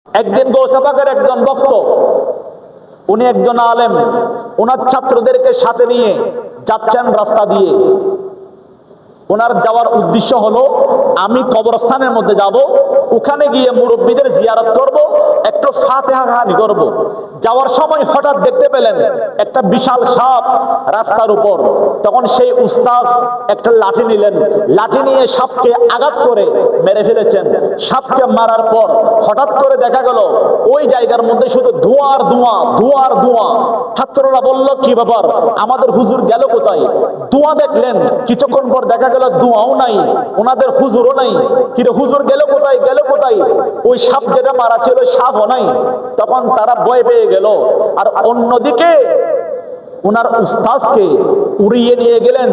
একদিন গৌসে পাকের একজন ভক্ত, উনি একজন আলেম, ওনার ছাত্রদেরকে সাথে নিয়ে যাচ্ছেন রাস্তা দিয়ে। ওনার যাওয়ার উদ্দেশ্য হলো, আমি কবরস্থানের মধ্যে যাব, ওখানে গিয়ে মুরব্বীদের জিয়ারত করব, একটু ফাতিহা খানি করব। যাওয়ার সময় হঠাৎ দেখতে পেলেন একটা বিশাল সাপ রাস্তার উপর। তখন সেই উস্তাদ একটা লাঠি নিলেন, লাঠি নিয়ে সাপকে আঘাত করে মেরে ফেলেছেন। সাপকে মারার পর হঠাৎ করে দেখা গেল ওই জায়গার মধ্যে শুধু ধোঁয়ার ধোঁয়া, ধোঁয়ার ধোঁয়া। ছাত্ররা বলল, কি ব্যাপার, আমাদের হুজুর গেল কোথায়? ধোঁয়া দেখলেন, কিছুক্ষণ পর দেখা গেল ধোঁয়াও নাই, ওনাদের হুজুরও নাই। কিন্তু হুজুর গেল কোথায়, গেল কোথায়? ওই সাপ যেটা মারা ছিল সাপও নাই। তখন তারা ভয় পেয়ে গেল। আর অন্যদিকে উনার উস্তাদকে উড়িয়ে নিয়ে গেলেন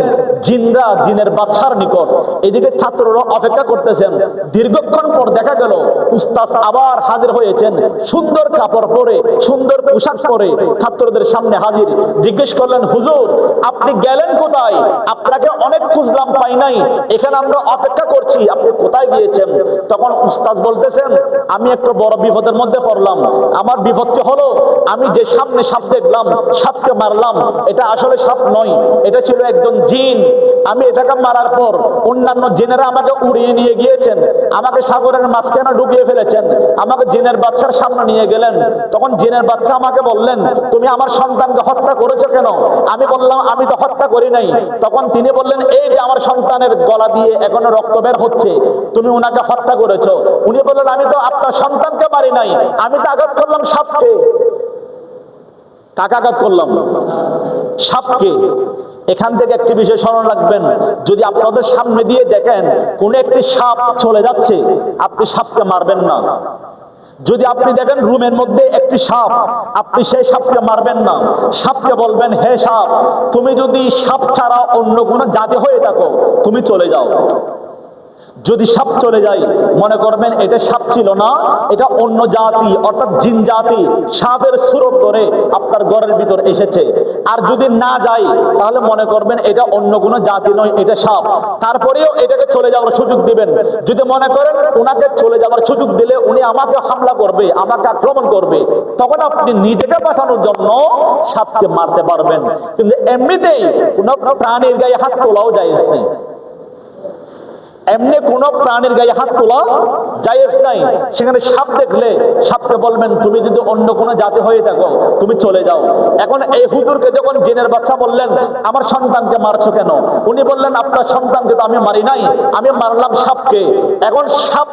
জিনরা, জিনের বাদশার নিকট। এদিকে ছাত্ররা অপেক্ষা করতেছেন। দীর্ঘক্ষণ পর দেখা গেল উস্তাদ আবার হাজির হয়েছেন, সুন্দর কাপড় পরে, সুন্দর পোশাক পরে ছাত্রদের সামনে হাজির। জিজ্ঞেস করলেন, হুজুর আপনি গেলেন কোথায়? আপনাকে অনেক খুঁজলাম, পাই নাই, এখানে আমরা অপেক্ষা করছি, আপনি কোথায় গিয়েছেন? তখন উস্তাদ বলতেছেন, আমি একটা বড় বিপদের মধ্যে পড়লাম। আমার বিপদটি হলো, আমি যে সামনে সাপ দেখলাম, সাপকে মারলাম, এটা আসলে সাপ নয়, এটা ছিল একজন জিন। আমি এটাকে মারার পর অন্যান্য জিনেরা আমাকে উড়িয়ে নিয়ে গিয়েছেন, আমাকে সাগরের মাঝখানে ডুবিয়ে ফেলেছেন, আমাকে জিনের বাচ্চার সামনে নিয়ে গেলেন। তখন জিনের বাচ্চা আমাকে বললেন, তুমি আমার সন্তানকে হত্যা করেছো কেন? আমি বললাম, আমি তো হত্যা করি নাই। তখন তিনি বললেন, এই যে আমার সন্তানের গলা দিয়ে এখনো রক্ত বের হচ্ছে, তুমি ওনাকে হত্যা করেছো। উনি বললেন, আমি তো আপনার সন্তানকে মারি নাই, আমি তো আঘাত করলাম সাপকে। কাকে আঘাত করলাম? সাপকে। এখান থেকে একটি বিষয় স্মরণ রাখবেন, যদি আপনাদের সামনে দিয়ে দেখেন কোন একটি সাপ চলে যাচ্ছে, আপনি সাপকে মারবেন না। যদি আপনি দেখেন রুমের মধ্যে একটি সাপ, আপনি সেই সাপকে মারবেন না। সাপকে বলবেন, হে সাপ, তুমি যদি সাপ ছাড়া অন্য কোনো জাতি হয়ে থাকো, তুমি চলে যাও। যদি সাপ চলে যায়, মনে করবেন এটা সাপ ছিল না, এটা অন্য জাতি, অর্থাৎ জিন জাতি সাপের সুরত ধরে আপনার ঘরের ভিতর এসেছে। আর যদি না যায়, তাহলে মনে করবেন এটা অন্য কোনো জাতি নয়, এটা সাপ। তারপরেও এটাকে চলে যাওয়ার সুযোগ দিবেন। যদি মনে করেন ওনাকে চলে যাওয়ার সুযোগ দিলে উনি আমাকে হামলা করবে, আমাকে আক্রমণ করবে, তখন আপনি নিজেকে বাঁচানোর জন্য সাপকে মারতে পারবেন। কিন্তু এমনিতেই কোনো প্রাণীর গায়ে হাত তোলাও জায়েজ নেই। এমনি কোন প্রাণীর গায়ে হাত তোলা জায়েজ নাই। সেখানে সাপ দেখলে সাপকে বলবেন, তুমি যদি অন্য কোনো জাতি হয়ে থাকো, তুমি চলে যাও। এখন এই হুজুরকে যখন জিনের বাচ্চা বললেন, আমার সন্তানকে মারছো কেন? উনি বললেন, আপনার সন্তানকে তো আমি মারি নাই, আমি মারলাম সাপকে। এখন সাপ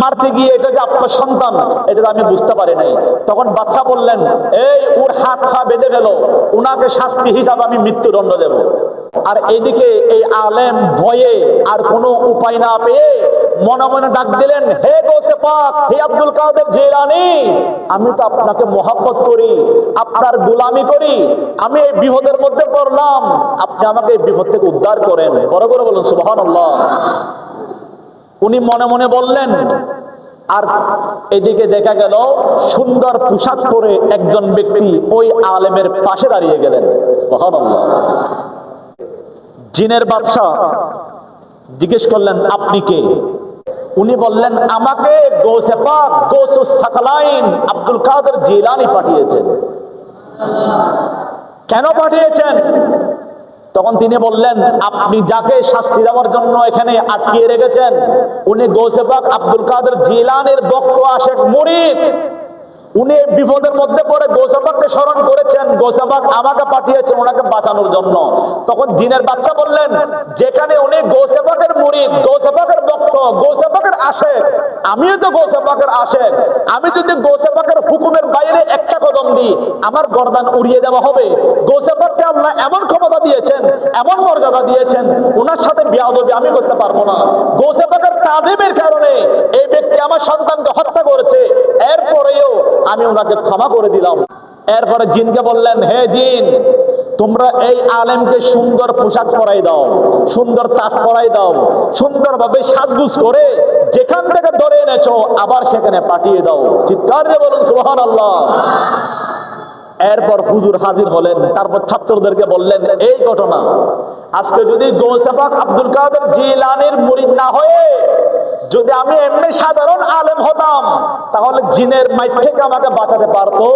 মারতে গিয়ে এটা যে আপনার সন্তান, এটা তো আমি বুঝতে পারি নাই। তখন বাচ্চা বললেন, এই ওর হাত পা বেঁধে গেল, ওনাকে শাস্তি হিসাবে আমি মৃত্যুদণ্ড দেব। আর এদিকে এই আলেম ভয়ে আর কোনো উপায় না পেয়ে মনে মনে ডাক দিলেন, হে গৌসে পাক, হে আব্দুল কাদের জিলানী, আমি তো আপনাকে মোহাব্বত করি, আপনার গোলামি করি, আমি এই বিপদের মধ্যে পড়লাম, আপনি আমাকে এই বিপদ থেকে উদ্ধার করেন। বড় করে বলুন সুবহানাল্লাহ। উনি মনে মনে বললেন। আর এদিকে দেখা গেল সুন্দর পোশাক পরে একজন ব্যক্তি ওই আলেমের পাশে দাঁড়িয়ে গেলেন। সুবহানাল্লাহ। জিনের বাদশা জিজ্ঞেস করলেন, আপনি কে? উনি বললেন, আমাকে গৌসে পাক, গৌসুস সাকালাইন আব্দুল কাদের জিলানী পাঠিয়েছেন। কেন পাঠিয়েছেন? তখন তিনি বললেন, আপনি যাকে শাস্তি দেওয়ার জন্য এখানে আটকিয়ে রেখেছেন, উনি গৌসে পাক আব্দুল কাদের জিলানীর ভক্ত আশেক মুরিদ। উনি বিপদের মধ্যে পড়ে গৌসে পাককে স্মরণ করেছেন, গৌসে পাক আমাকে পাঠিয়েছেন ওনাকে বাঁচানোর জন্য। তখন জিনের বাচ্চা বললেন, যেখানে উনি গৌসে পাকের মুরিদ, গৌসে পাকের ভক্ত, গৌসে পাকের আশেক, আমিও তো গৌসে পাকের আশেক, আমি যদি গৌসে পাকের হুকুমের বাইরে একটা কদম দিই, আমার গর্দান উড়িয়ে দেওয়া হবে। গৌসে পাককে আল্লাহ এমন ক্ষমতা দিয়েছেন, এমন মর্যাদা দিয়েছেন, ওনার সাথে বেয়াদবি আমি করতে পারবো না। গৌসে পাকের তাজিমের কারণে এই ব্যক্তি আমার সন্তানকে হত্যা করেছে, এরপরেও আমি ওনাকে ক্ষমা করে দিলাম। এরপরে জিনকে বললেন, হে জিন, তোমরা এই আলেমকে সুন্দর পোশাক পরাই দাও, সুন্দর তাজ পরাই দাও, সুন্দরভাবে সাজগুজ করে যেখান থেকে ধরে এনেছো আবার সেখানে পাঠিয়ে দাও। চিৎকার দিয়ে বলুন সুবহানাল্লাহ। এরপর হুজুর হাজির হলেন, তারপর ছাত্রদেরকে বললেন এই ঘটনা, আজকে যদি গৌসে পাক আব্দুল কাদের জিলানীর মুরিদ না হয়ে যদি আমি এমনি সাধারণ আলেম হতাম, তাহলে জিনের মাইর থেকে আমাকে বাঁচাতে পারতো।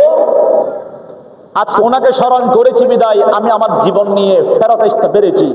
আজকে ওনাকে স্মরণ করেছি বিদায় আমি আমার জীবন নিয়ে ফেরত আসতে পেরেছি।